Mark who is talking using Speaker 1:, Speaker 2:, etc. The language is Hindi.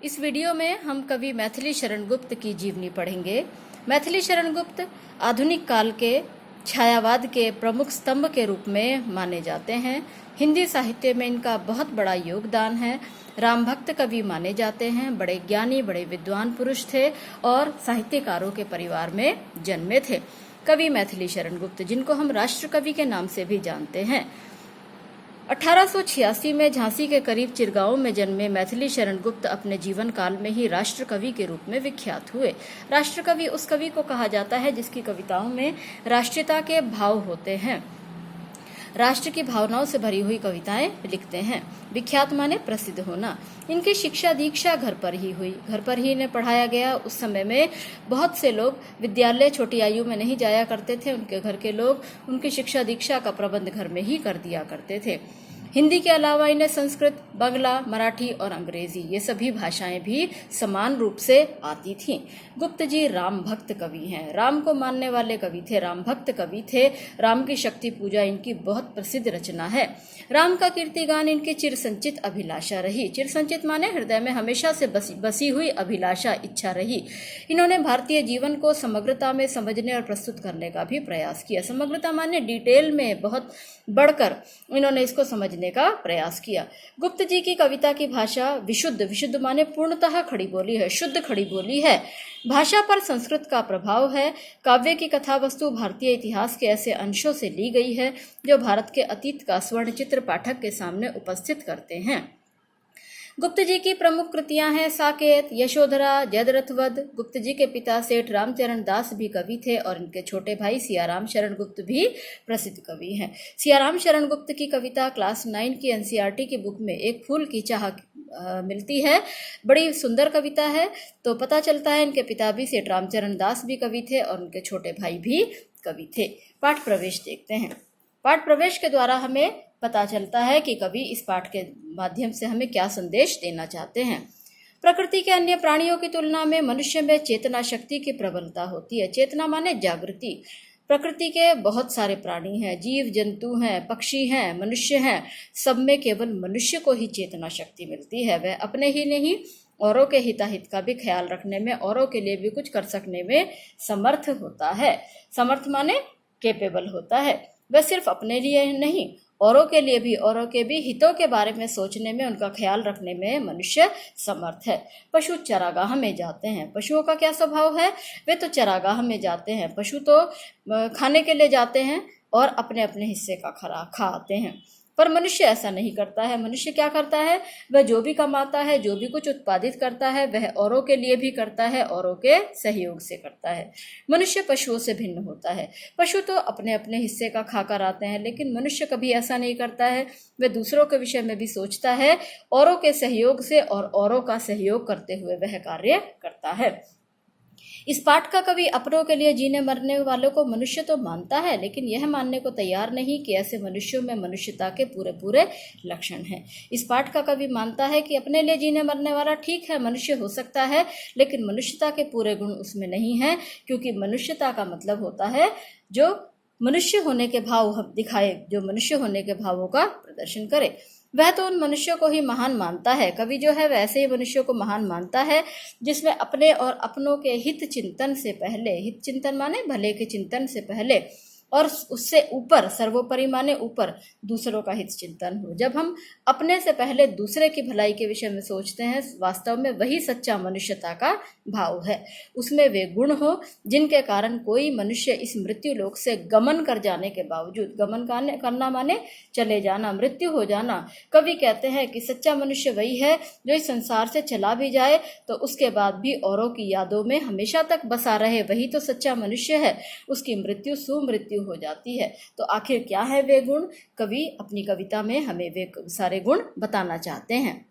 Speaker 1: इस वीडियो में हम कवि मैथिली शरण गुप्त की जीवनी पढ़ेंगे। मैथिली शरण गुप्त आधुनिक काल के छायावाद के प्रमुख स्तंभ के रूप में माने जाते हैं। हिंदी साहित्य में इनका बहुत बड़ा योगदान है। राम भक्त कवि माने जाते हैं। बड़े ज्ञानी, बड़े विद्वान पुरुष थे और साहित्यकारों के परिवार में जन्मे थे। कवि मैथिली शरण गुप्त, जिनको हम राष्ट्र कवि के नाम से भी जानते हैं। 1886 में झांसी के करीब चिरगांव में जन्मे मैथिली शरण गुप्त अपने जीवन काल में ही राष्ट्र कवि के रूप में विख्यात हुए। राष्ट्र कवि उस कवि को कहा जाता है जिसकी कविताओं में राष्ट्रीयता के भाव होते हैं। राष्ट्र की भावनाओं से भरी हुई कविताएं लिखते हैं। विख्यात माने प्रसिद्ध होना। इनकी शिक्षा दीक्षा घर पर ही हुई, घर पर ही इन्हें पढ़ाया गया। उस समय में बहुत से लोग विद्यालय छोटी आयु में नहीं जाया करते थे। उनके घर के लोग उनकी शिक्षा दीक्षा का प्रबंध घर में ही कर दिया करते थे। हिंदी के अलावा इन्हें संस्कृत, बांग्ला, मराठी और अंग्रेजी ये सभी भाषाएं भी समान रूप से आती थीं। गुप्त जी राम भक्त कवि हैं। राम को मानने वाले कवि थे, राम भक्त कवि थे। राम की शक्ति पूजा इनकी बहुत प्रसिद्ध रचना है। राम का कीर्तिगान इनकी चिरसंचित अभिलाषा रही। चिरसंचित माने हृदय में हमेशा से बसी हुई अभिलाषा, इच्छा रही। इन्होंने भारतीय जीवन को समग्रता में समझने और प्रस्तुत करने का भी प्रयास किया। समग्रता माने डिटेल में बहुत बढ़कर इन्होंने इसको समझने का प्रयास किया। गुप्त जी की कविता की भाषा विशुद्ध, विशुद्ध माने पूर्णतः खड़ी बोली है, शुद्ध खड़ी बोली है। भाषा पर संस्कृत का प्रभाव है। काव्य की कथा वस्तु भारतीय इतिहास के ऐसे अंशों से ली गई है जो भारत के अतीत का स्वर्ण चित्र पाठक के सामने उपस्थित करते हैं। गुप्त जी की प्रमुख कृतियां हैं साकेत, यशोधरा, जयद्रथवध। गुप्त जी के पिता सेठ रामचरण दास भी कवि थे और इनके छोटे भाई सियाराम शरण गुप्त भी प्रसिद्ध कवि हैं। सियाराम शरण गुप्त की कविता क्लास 9 की एनसीईआरटी की बुक में एक फूल की चाह मिलती है। बड़ी सुंदर कविता है। तो पता चलता है इनके पिता भी सेठ रामचरण दास भी कवि थे और उनके छोटे भाई भी कवि थे। पाठ प्रवेश देखते हैं। पाठ प्रवेश के द्वारा हमें पता चलता है कि कवि इस पाठ के माध्यम से हमें क्या संदेश देना चाहते हैं। प्रकृति के अन्य प्राणियों की तुलना में मनुष्य में चेतना शक्ति की प्रबलता होती है। चेतना माने जागृति। प्रकृति के बहुत सारे प्राणी हैं, जीव जंतु हैं, पक्षी हैं, मनुष्य हैं। सब में केवल मनुष्य को ही चेतना शक्ति मिलती है। वह अपने ही नहीं, औरों के हिताहित का भी ख्याल रखने में, औरों के लिए भी कुछ कर सकने में समर्थ होता है। समर्थ माने केपेबल होता है। वह सिर्फ अपने लिए नहीं, औरों के लिए भी, औरों के भी हितों के बारे में सोचने में, उनका ख्याल रखने में मनुष्य समर्थ है। पशु चरागाह में जाते हैं। पशुओं का क्या स्वभाव है? वे तो चरागाह में जाते हैं। पशु तो खाने के लिए जाते हैं और अपने अपने हिस्से का खा आते हैं। पर मनुष्य ऐसा नहीं करता है। मनुष्य क्या करता है? वह जो भी कमाता है, जो भी कुछ उत्पादित करता है, वह औरों के लिए भी करता है, औरों के सहयोग से करता है। मनुष्य पशुओं से भिन्न होता है। पशु तो अपने अपने हिस्से का खाकर आते हैं, लेकिन मनुष्य कभी ऐसा नहीं करता है। वह दूसरों के विषय में भी सोचता है। औरों के सहयोग से और औरों का सहयोग करते हुए वह कार्य करता है। इस पाठ का कवि अपनों के लिए जीने मरने वालों को मनुष्य तो मानता है, लेकिन यह मानने को तैयार नहीं कि ऐसे मनुष्यों में मनुष्यता के पूरे पूरे लक्षण हैं। इस पाठ का कवि मानता है कि अपने लिए जीने मरने वाला ठीक है, मनुष्य हो सकता है, लेकिन मनुष्यता के पूरे गुण उसमें नहीं है, क्योंकि मनुष्यता का मतलब होता है जो मनुष्य होने के भाव दिखाए, जो मनुष्य होने के भावों का प्रदर्शन करे। वह तो उन मनुष्यों को ही महान मानता है। कवि जो है वैसे ही मनुष्यों को महान मानता है जिसमें अपने और अपनों के हित चिंतन से पहले, हित चिंतन माने भले के चिंतन से पहले, और उससे ऊपर, सर्वोपरि माने ऊपर, दूसरों का हित चिंतन हो। जब हम अपने से पहले दूसरे की भलाई के विषय में सोचते हैं, वास्तव में वही सच्चा मनुष्यता का भाव है। उसमें वे गुण हो जिनके कारण कोई मनुष्य इस मृत्यु लोक से गमन कर जाने के बावजूद, गमन करना माने चले जाना, मृत्यु हो जाना। कवि कहते हैं कि सच्चा मनुष्य वही है जो इस संसार से चला भी जाए तो उसके बाद भी औरों की यादों में हमेशा तक बसा रहे। वही तो सच्चा मनुष्य है। उसकी मृत्यु सुमृत्यु हो जाती है। तो आखिर क्या है वे गुण? कवि अपनी कविता में हमें वे सारे गुण बताना चाहते हैं।